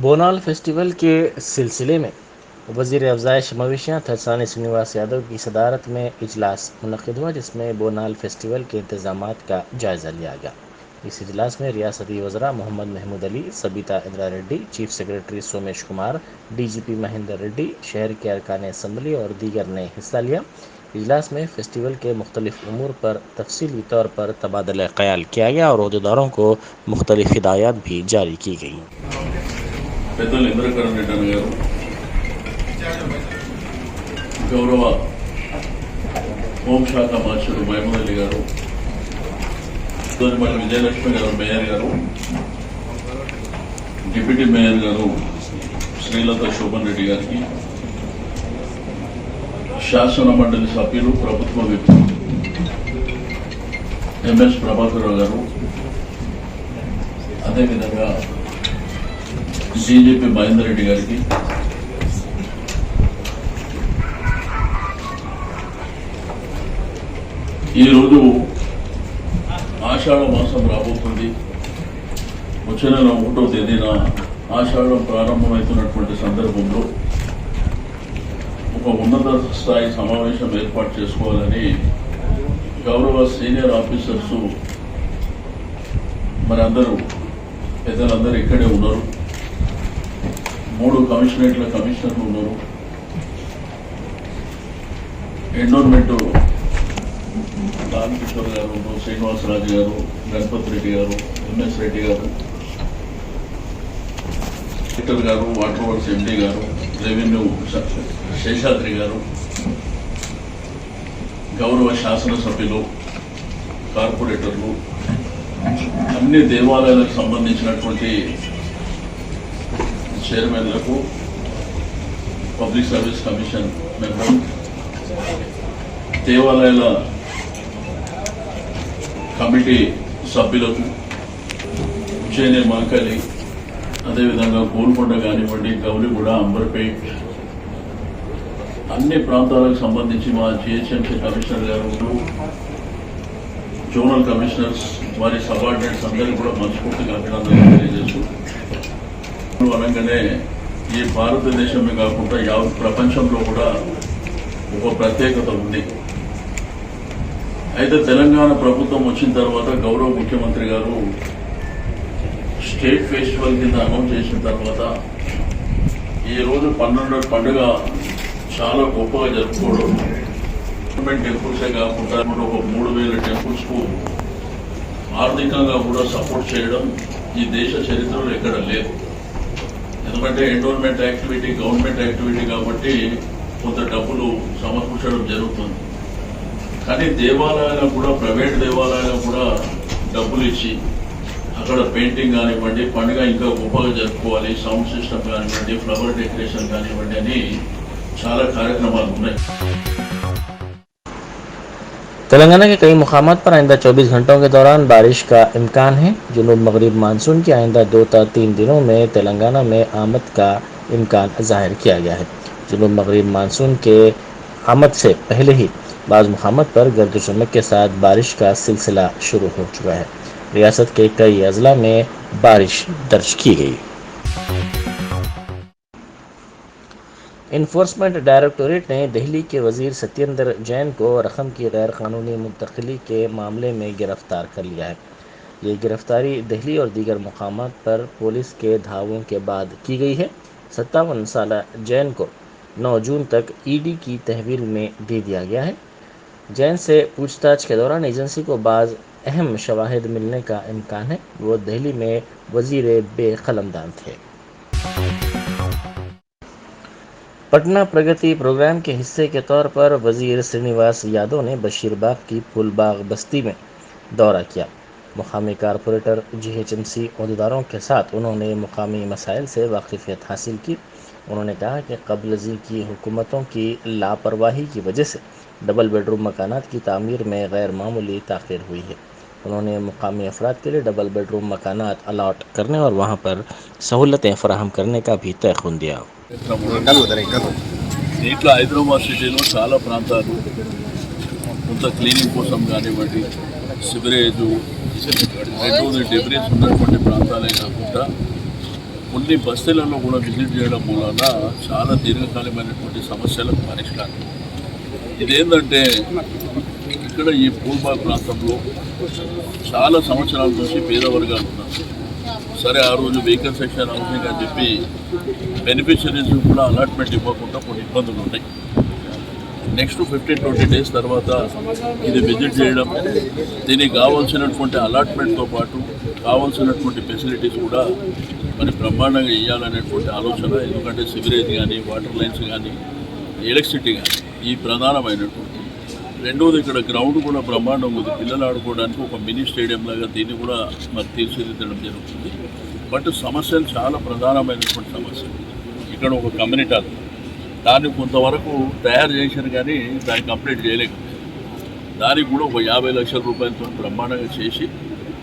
بونال فیسٹیول کے سلسلے میں وزیر افزائش مویشیات تھرسانی سرینواس یادو کی صدارت میں اجلاس منعقد ہوا، جس میں بونال فیسٹیول کے انتظامات کا جائزہ لیا گیا۔ اس اجلاس میں ریاستی وزراء محمد محمود علی، سبیتا اندرا ریڈی، چیف سیکرٹری سومیش کمار، ڈی جی پی مہندر ریڈی، شہر کے ارکان اسمبلی اور دیگر نے حصہ لیا۔ اجلاس میں فیسٹیول کے مختلف امور پر تفصیلی طور پر تبادلہ خیال کیا گیا اور عہدیداروں کو مختلف ہدایات بھی جاری کی گئیں۔ పెద్దలు ఇంద్రకరణ్ రెడ్డి అన్న గారు, గౌరవ హోంశాఖ మార్షల్ మహమూద్ అలీ గారు, దోనిమల్లి విజయలక్ష్మి గారు మేయర్ గారు, డిప్యూటీ మేయర్ గారు శ్రీలత శోభన్ రెడ్డి గారికి, శాసన మండలి సభ్యులు ప్రభుత్వ విప్ ఎంఎస్ ప్రభాకర్ గారు, అదేవిధంగా డీజీపీ మహేందర్ రెడ్డి గారికి, ఈరోజు ఆషాఢ మాసం రాబోతుంది. వచ్చే నెల 1వ తేదీన ఆషాఢం ప్రారంభమవుతున్నటువంటి సందర్భంలో ఒక ఉన్నత స్థాయి సమావేశం ఏర్పాటు చేసుకోవాలని గౌరవ సీనియర్ ఆఫీసర్స్ మరి అందరూ పెద్దలందరూ ఇక్కడే ఉన్నారు. 3 కమిషనరేట్ల కమిషనర్లు ఉన్నారు. ఎండోన్మెంట్ లాల్ కిషోర్ గారు, శ్రీనివాసరాజు గారు, గణపతి రెడ్డి గారు, ఎంఎస్ రెడ్డి గారు, కలెక్టర్ గారు, వాటర్ వర్క్స్ ఎండీ గారు, రెవెన్యూ శేషాద్రి గారు, గౌరవ శాసనసభ్యులు, కార్పొరేటర్లు, అన్ని దేవాలయాలకు సంబంధించినటువంటి చైర్మన్లకు, పబ్లిక్ సర్వీస్ కమిషన్ మెంబర్, దేవాలయాల కమిటీ సభ్యులకు, ఉజ్జయిని మహంకాళి, అదేవిధంగా గోల్కొండ కానివ్వండి, గౌలిగూడ, అంబర్పేట్, అన్ని ప్రాంతాలకు సంబంధించి మా జిహెచ్ఎంసీ కమిషనర్ గారు, జోనల్ కమిషనర్స్, వారి సబార్డినేట్స్ అందరికీ కూడా మనస్ఫూర్తిగా అభినందనలు తెలియజేస్తూ, అనగానే ఈ భారతదేశమే కాకుండా యావత్ ప్రపంచంలో కూడా ఒక ప్రత్యేకత ఉంది. అయితే తెలంగాణ ప్రభుత్వం వచ్చిన తర్వాత గౌరవ ముఖ్యమంత్రి గారు స్టేట్ ఫెస్టివల్ కింద అనౌన్స్ చేసిన తర్వాత ఈ రోజు 12 పండుగ చాలా గొప్పగా జరుపుకోవడం, గవర్నమెంట్ టెంపుల్సే కాకుండా ఒక 3000 టెంపుల్స్ కు ఆర్థికంగా కూడా సపోర్ట్ చేయడం ఈ దేశ చరిత్రలో ఎక్కడ లేదు. ఎందుకంటే ఎండోన్మెంట్ యాక్టివిటీ గవర్నమెంట్ యాక్టివిటీ కాబట్టి కొంత డబ్బులు సమకూర్చడం జరుగుతుంది. కానీ దేవాలయాలకు కూడా, ప్రైవేట్ దేవాలయాలకు కూడా డబ్బులు ఇచ్చి అక్కడ పెయింటింగ్ కానివ్వండి, పండుగ ఇంకా గొప్పగా జరుపుకోవాలి, సౌండ్ సిస్టమ్ కానివ్వండి, ఫ్లవర్ డెకరేషన్ కానివ్వండి అని చాలా కార్యక్రమాలు ఉన్నాయి. تلنگانہ کے کئی مقامات پر آئندہ 24 گھنٹوں کے دوران بارش کا امکان ہے۔ جنوب مغرب مانسون کی آئندہ 2 تا 3 دنوں میں تلنگانہ میں آمد کا امکان ظاہر کیا گیا ہے۔ جنوب مغرب مانسون کے آمد سے پہلے ہی بعض مقامات پر گرد و چمک کے ساتھ بارش کا سلسلہ شروع ہو چکا ہے۔ ریاست کے کئی اضلاع میں بارش درج کی گئی۔ انفورسمنٹ ڈائریکٹوریٹ نے دہلی کے وزیر ستیندر جین کو رقم کی غیر قانونی منتقلی کے معاملے میں گرفتار کر لیا ہے۔ یہ گرفتاری دہلی اور دیگر مقامات پر پولیس کے دھاووں کے بعد کی گئی ہے۔ 57 سالہ جین کو 9 جون تک ای ڈی کی تحویل میں دے دیا گیا ہے۔ جین سے پوچھ تاچھ کے دوران ایجنسی کو بعض اہم شواہد ملنے کا امکان ہے۔ وہ دہلی میں وزیر بے قلمدان تھے۔ پٹنہ پرگتی پروگرام کے حصے کے طور پر وزیر سرینواس یادو نے بشیر باغ کی پھول باغ بستی میں دورہ کیا۔ مقامی کارپوریٹر، جی ایچ ایم سی عہدیداروں کے ساتھ انہوں نے مقامی مسائل سے واقفیت حاصل کی۔ انہوں نے کہا کہ قبل ازیں کی حکومتوں کی لاپرواہی کی وجہ سے ڈبل بیڈ روم مکانات کی تعمیر میں غیر معمولی تاخیر ہوئی ہے۔ انہوں نے مقامی افراد کے لیے ڈبل بیڈ روم مکانات الاٹ کرنے اور وہاں پر سہولتیں فراہم کرنے کا بھی تیقن دیا۔ ఇట్లా హైదరాబాద్ సిటీలో చాలా ప్రాంతాలు కొంత క్లీనింగ్ కోసం కానివ్వండి, సివరేజ్, రెండోది డెబ్రీస్ ఉన్నటువంటి ప్రాంతాలే కాకుండా కొన్ని బస్తీలలో కూడా విజిట్ చేయడం మూలన చాలా దీర్ఘకాలికమైనటువంటి సమస్యలకు పరిష్కారం. ఇదేంటంటే ఇక్కడ ఈ పూల్బాగ్ ప్రాంతంలో చాలా సంవత్సరాల నుంచి పేద వర్గాలు ఉన్నారు. సరే ఆ రోజు వెహికల్ సెక్షన్ హౌసింగ్ అని చెప్పి బెనిఫిషరీస్ కూడా అలాట్మెంట్ ఇవ్వకుండా కొన్ని ఇబ్బందులు ఉన్నాయి. నెక్స్ట్ 15-20 డేస్ తర్వాత ఇది విజిట్ చేయడం, దీనికి కావాల్సినటువంటి అలాట్మెంట్తో పాటు కావాల్సినటువంటి ఫెసిలిటీస్ కూడా మరి బ్రహ్మాండంగా ఇవ్వాలనేటువంటి ఆలోచన. ఎందుకంటే సివరేజ్ కానీ, వాటర్ లైన్స్ కానీ, ఎలక్ట్రిసిటీ కానీ ఈ ప్రధానమైనటువంటి. రెండవది ఇక్కడ గ్రౌండ్ కూడా బ్రహ్మాండంగా ఉంది. పిల్లలు ఆడుకోవడానికి ఒక మినీ స్టేడియం లాగా దీన్ని కూడా మరి తీర్చిదిద్దడం జరుగుతుంది. బట్ సమస్యలు చాలా ప్రధానమైనటువంటి సమస్యలు. ఇక్కడ ఒక కమ్యూనిటీ హాల్ దాన్ని కొంతవరకు తయారు చేశారు కానీ దాన్ని కంప్లీట్ చేయలేకపోయారు. దానికి కూడా ఒక 50 లక్షల రూపాయలతో బ్రహ్మాండంగా చేసి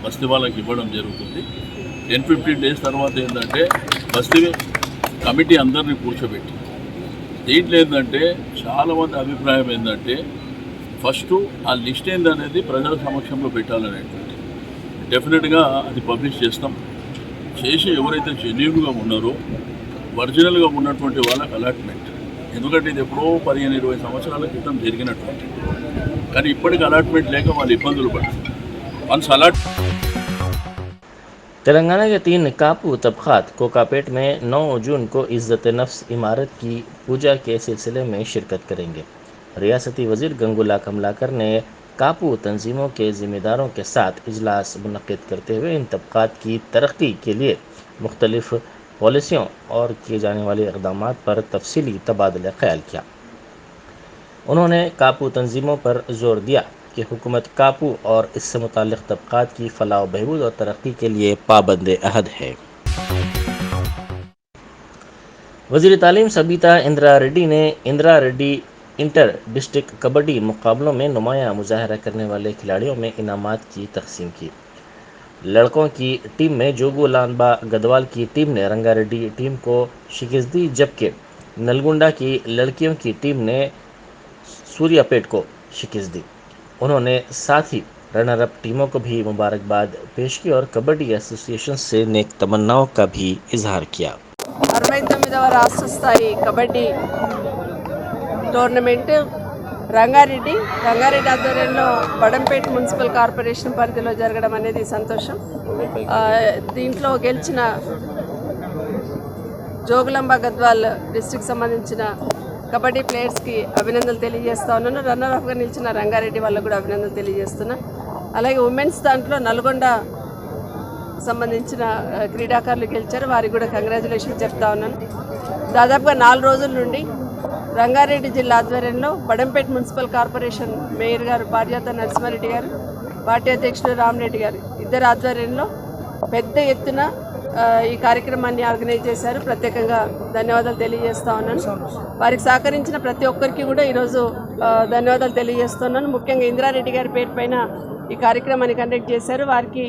బస్తీ వాళ్ళకి ఇవ్వడం జరుగుతుంది. 10-15 డేస్ తర్వాత ఏంటంటే బస్తీ కమిటీ అందరినీ కూర్చోబెట్టి దీంట్లో ఏంటంటే చాలామంది అభిప్రాయం ఏంటంటే ఫస్ట్ ఆ లిస్ట్ ఏందనేది ప్రజల సమక్షంలో పెట్టాలనేటువంటి. డెఫినెట్గా అది పబ్లిష్ చేస్తాం. చేసి ఎవరైతే జెన్యూన్గా ఉన్నారో ఒరిజినల్గా ఉన్నటువంటి వాళ్ళకి అలాట్మెంట్. ఎందుకంటే ఇది ఎప్పుడో 15-20 సంవత్సరాల క్రితం జరిగినటువంటి, కానీ ఇప్పటికి అలాట్మెంట్ లేక వాళ్ళు ఇబ్బందులు పడ్డారు. వన్స్ అలాట్ तेलंगाना के 3 कापू तबकात कोकापेट में 9 जून को इज्जत नफ्स इमारत की पूजा के सिलसिले में शिरकत करेंगे। रियासती वजीर गंगुला कमलाकर ने कापू तंजीमों के ज़िम्मेदारों के साथ इजलास मुनक्किद करते हुए इन तबकात की तरक्की के लिए मुख्तलिफ पॉलिसियों और किए जाने वाले इक़दामात पर तफसीली तबादला ख्याल किया। उन्होंने कापू तंजीमों पर जोर दिया कि हुकूमत कापू और इससे मुताल्लिक़ तबकात की फलाह बहबूद और तरक्की के लिए पाबंद अहद है। वज़ीर तालीम सबीता इंदिरा रेड्डी ने इंदिरा रेड्डी इंटर डिस्ट्रिक्ट कबड्डी मुकाबलों में नुमायां मुजाहरा करने वाले खिलाड़ियों में इनामात की तकसीम की। लड़कों की टीम में जोगू लानबा गदवाल की टीम ने रंगारेड्डी टीम को शिकस्त दी, जबकि नलगुंडा की लड़कियों की टीम ने सूर्यापेट को शिकस्त दी। उन्होंने साथ ही रनर अप टीमों को भी मुबारकबाद पेश की और कबड्डी एसोसिएशन से नेक तमन्नाओं का भी इजहार किया। 69వ రాష్ట్ర స్థాయి కబడ్డీ టోర్నమెంట్ రంగారెడ్డి ఆధ్వర్యంలో బడంపేట మున్సిపల్ కార్పొరేషన్ పరిధిలో జరగడం అనేది సంతోషం. దీంట్లో గెలిచిన జోగులాంబ గద్వాల్ డిస్ట్రిక్ట్ సంబంధించిన కబడ్డీ ప్లేయర్స్కి అభినందనలు తెలియజేస్తా ఉన్నాను. రన్నర్ అఫ్గా నిలిచిన రంగారెడ్డి వాళ్ళకు కూడా అభినందనలు తెలియజేస్తున్నా. అలాగే ఉమెన్స్ దాంట్లో నల్గొండ సంబంధించిన క్రీడాకారులు గెలిచారు, వారికి కూడా కంగ్రాచులేషన్ చెప్తా ఉన్నాను. దాదాపుగా 4 రోజుల నుండి రంగారెడ్డి జిల్లా ఆధ్వర్యంలో బడంపేట మున్సిపల్ కార్పొరేషన్ మేయర్ గారు పారిజాత నరసింహారెడ్డి గారు, పార్టీ అధ్యక్షుడు రామరెడ్డి గారు ఇద్దరు ఆధ్వర్యంలో పెద్ద ఎత్తున ఈ కార్యక్రమాన్ని ఆర్గనైజ్ చేశారు. ప్రత్యేకంగా ధన్యవాదాలు తెలియజేస్తా ఉన్నాను. వారికి సహకరించిన ప్రతి ఒక్కరికి కూడా ఈరోజు ధన్యవాదాలు తెలియజేస్తున్నాను. ముఖ్యంగా ఇందిరారెడ్డి గారి పేరు పైన ఈ కార్యక్రమాన్ని కండక్ట్ చేశారు. వారికి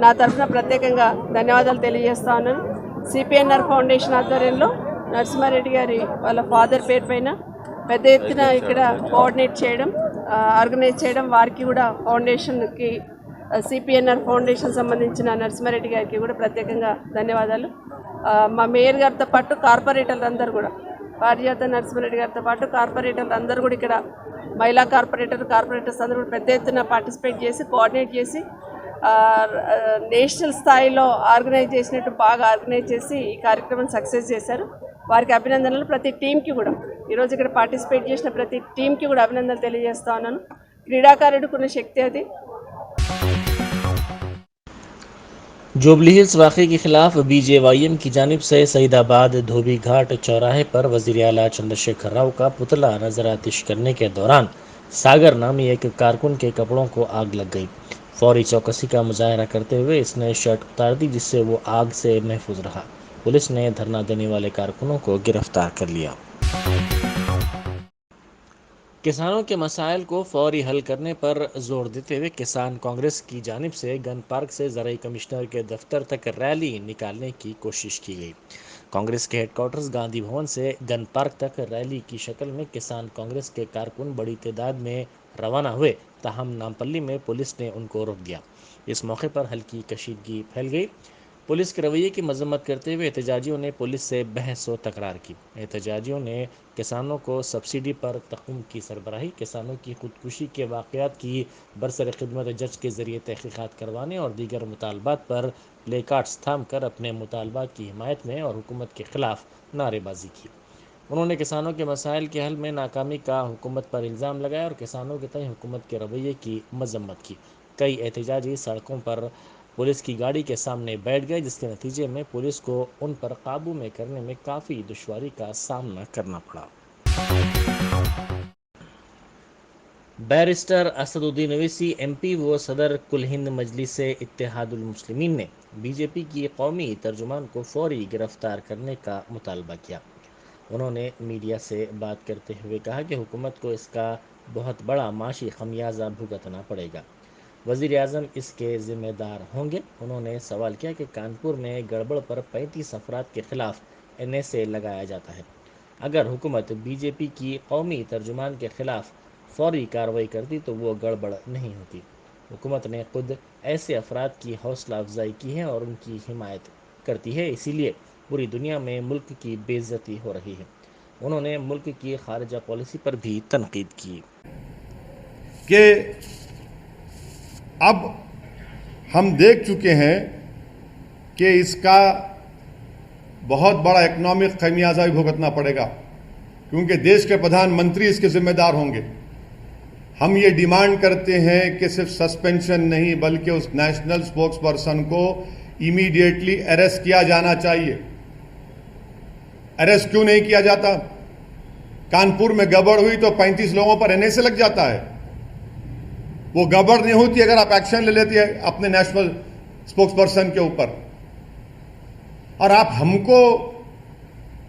నా తరఫున ప్రత్యేకంగా ధన్యవాదాలు తెలియజేస్తా ఉన్నాను. సిపిఎన్ఆర్ ఫౌండేషన్ ఆధ్వర్యంలో నరసింహారెడ్డి గారి వాళ్ళ ఫాదర్ పేరు పైన పెద్ద ఎత్తున ఇక్కడ కోఆర్డినేట్ చేయడం, ఆర్గనైజ్ చేయడం, వారికి కూడా ఫౌండేషన్కి సిపిఎన్ఆర్ ఫౌండేషన్ సంబంధించిన నరసింహారెడ్డి గారికి కూడా ప్రత్యేకంగా ధన్యవాదాలు. మా మేయర్ గారితో పాటు కార్పొరేటర్లు అందరూ కూడా, పారిజాత నరసింహారెడ్డి గారితో పాటు కార్పొరేటర్లు అందరూ కూడా ఇక్కడ మహిళా కార్పొరేటర్స్ అందరూ కూడా పెద్ద ఎత్తున పార్టిసిపేట్ చేసి కోఆర్డినేట్ చేసి నేషనల్ స్థాయిలో ఆర్గనైజ్ చేసినట్టు బాగా ఆర్గనైజ్ చేసి ఈ కార్యక్రమం సక్సెస్ చేశారు. వారికి అభినందనలు. ప్రతి టీంకి కూడా ఈరోజు ఇక్కడ పార్టిసిపేట్ చేసిన ప్రతి టీంకి కూడా అభినందనలు తెలియజేస్తా ఉన్నాను. క్రీడాకారుడికి ఉన్న శక్తి అది. जोबली हिल्स वाक़े के खिलाफ बीजेवाईएम की जानिब से सईदाबाद धोबी घाट चौराहे पर वज़ीर आला चंद्रशेखर राव का पुतला नजर आतिश करने के दौरान सागर नामी एक कारकुन के कपड़ों को आग लग गई। फौरी चौकसी का मुजाहरा करते हुए इसने शर्ट उतार दी, जिससे वो आग से महफूज रहा। पुलिस ने धरना देने वाले कारकुनों को गिरफ्तार कर लिया। किसानों के मसाइल को फौरी हल करने पर जोर देते हुए किसान कांग्रेस की जानिब से गन पार्क से ज़राई कमिश्नर के दफ्तर तक रैली निकालने की कोशिश की गई। कांग्रेस के हेडक्वार्टर्स गांधी भवन से गन पार्क तक रैली की शक्ल में किसान कांग्रेस के कारकुन बड़ी तादाद में रवाना हुए, ताहम नामपल्ली में पुलिस ने उनको रोक दिया। इस मौके पर हल्की कशीदगी फैल गई। पुलिस के रवैये की मजम्मत करते हुए एहतजाजियों ने पुलिस से बहस व तकरार की। एहतजाजियों ने किसानों को सब्सिडी पर तकूम की सरबराही, किसानों की खुदकुशी के वाक़यात की बरसर खिदमत जज के ज़रिए तहक़ीक़ात करवाने और दीगर मुतालबात पर प्ले कार्ड्स थाम कर अपने मुतालबात की हिमायत में और हुकूमत के ख़िलाफ़ नारेबाजी की। उन्होंने किसानों के मसाइल के हल में नाकामी का हुकूमत पर इल्ज़ाम लगाया और किसानों के तय हुकूमत के रवैये की मजम्मत की। कई एहतजाजी सड़कों पर पुलिस की गाड़ी के सामने बैठ गए, जिसके नतीजे में पुलिस को उन पर काबू में करने में काफ़ी दुश्वारी का सामना करना पड़ा। बैरिस्टर असदुद्दीन ओवैसी MP व सदर कुल हिंद मजलिस इत्तेहादुल मुस्लिमीन ने बीजेपी की कौमी तर्जुमान को फौरी गिरफ्तार करने का मुतालबा किया। उन्होंने मीडिया से बात करते हुए कहा कि हुकूमत को इसका बहुत बड़ा माशी खमियाजा भुगतना पड़ेगा। वज़ीर आज़म इसके ज़िम्मेदार होंगे। उन्होंने सवाल किया कि कानपुर में गड़बड़ पर 35 अफराद के खिलाफ NSA लगाया जाता है। अगर हुकूमत बीजेपी की कौमी तर्जुमान के खिलाफ फौरी कार्रवाई करती तो वो गड़बड़ नहीं होती। हुकूमत ने खुद ऐसे अफराद की हौसला अफजाई की है और उनकी हिमायत करती है, इसीलिए पूरी दुनिया में मुल्क की बेइज्जती हो रही है। उन्होंने मुल्क की खारिजा पॉलिसी पर भी तनकीद की कि अब हम देख चुके हैं कि इसका बहुत बड़ा इकोनॉमिक खमियाजा भी भुगतना पड़ेगा, क्योंकि देश के प्रधानमंत्री इसके जिम्मेदार होंगे। हम ये डिमांड करते हैं कि सिर्फ सस्पेंशन नहीं बल्कि उस नेशनल स्पोक्स पर्सन को इमीडिएटली अरेस्ट किया जाना चाहिए। अरेस्ट क्यों नहीं किया जाता? कानपुर में गड़बड़ हुई तो 35 लोगों पर NSA लग जाता है। वो गड़बड़ नहीं होती अगर आप एक्शन ले लेते हैं अपने नेशनल स्पोक्स पर्सन के ऊपर। और आप हमको,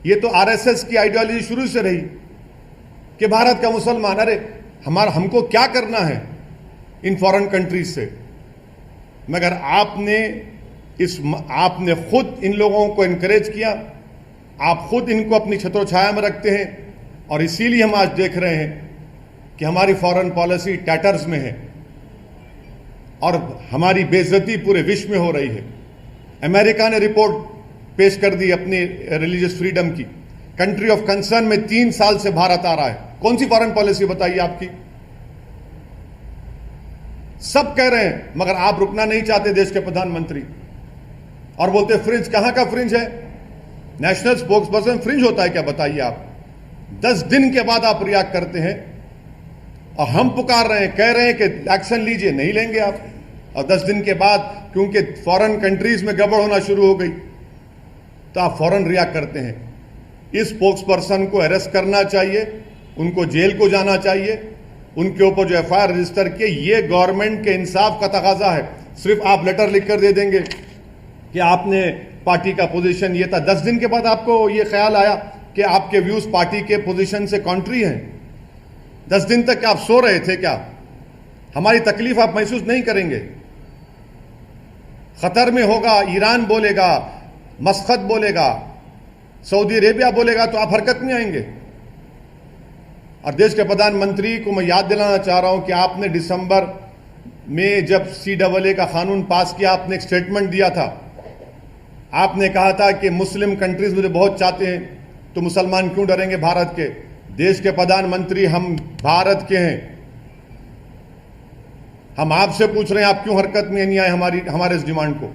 ये तो RSS की आइडियोलॉजी शुरू से रही कि भारत का मुसलमान, अरे हमको क्या करना है इन फॉरेन कंट्रीज से? मगर आपने खुद इन लोगों को इनकरेज किया, आप खुद इनको अपनी छत्रोछाया में रखते हैं, और इसीलिए हम आज देख रहे हैं कि हमारी फॉरेन पॉलिसी टैटर्स में है और हमारी बेइज्जती पूरे विश्व में हो रही है। अमेरिका ने रिपोर्ट पेश कर दी अपनी रिलीजियस फ्रीडम की। कंट्री ऑफ कंसर्न में 3 साल से भारत आ रहा है। कौन सी फॉरेन पॉलिसी बताइए आपकी? सब कह रहे हैं, मगर आप रुकना नहीं चाहते देश के प्रधानमंत्री, और बोलते फ्रिंज। कहां का फ्रिंज है? नेशनल स्पोक्स पर्सन फ्रिंज होता है क्या? बताइए आप। 10 दिन के बाद आप रिएक्ट करते हैं और हम पुकार रहे हैं, कह रहे हैं कि एक्शन लीजिए, नहीं लेंगे आप। और 10 दिन के बाद क्योंकि फॉरेन कंट्रीज में गड़बड़ होना शुरू हो गई तो आप फौरन रिएक्ट करते हैं। इस स्पोक्स पर्सन को अरेस्ट करना चाहिए, उनको जेल को जाना चाहिए, उनके ऊपर जो FIR रजिस्टर किए, ये गवर्नमेंट के इंसाफ का तकाजा है। सिर्फ आप लेटर लिख कर दे देंगे कि आपने पार्टी का पोजीशन ये था, 10 दिन के बाद आपको ये ख्याल आया कि आपके व्यूज पार्टी के पोजीशन से कॉन्ट्री हैं। 10 दिन तक आप सो रहे थे क्या? हमारी तकलीफ आप महसूस नहीं करेंगे? खतर में होगा, ईरान बोलेगा, मस्कत बोलेगा, सऊदी अरेबिया बोलेगा तो आप हरकत में आएंगे। और देश के प्रधानमंत्री को मैं याद दिलाना चाह रहा हूं कि आपने दिसंबर में जब CAA का कानून पास किया, आपने एक स्टेटमेंट दिया था। आपने कहा था कि मुस्लिम कंट्रीज मुझे बहुत चाहते हैं तो मुसलमान क्यों डरेंगे भारत के? देश के प्रधानमंत्री, हम भारत के हैं, हम आपसे पूछ रहे हैं आप क्यों हरकत में नहीं आए हमारे इस डिमांड को?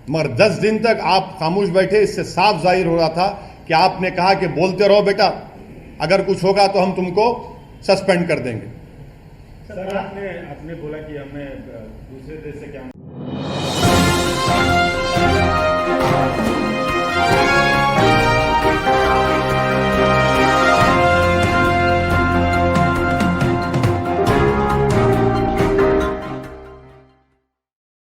मगर 10 दिन तक आप खामोश बैठे। इससे साफ जाहिर हो रहा था कि आपने कहा कि बोलते रहो बेटा, अगर कुछ होगा तो हम तुमको सस्पेंड कर देंगे। सर, आपने बोला कि हमें दूसरे देश से क्या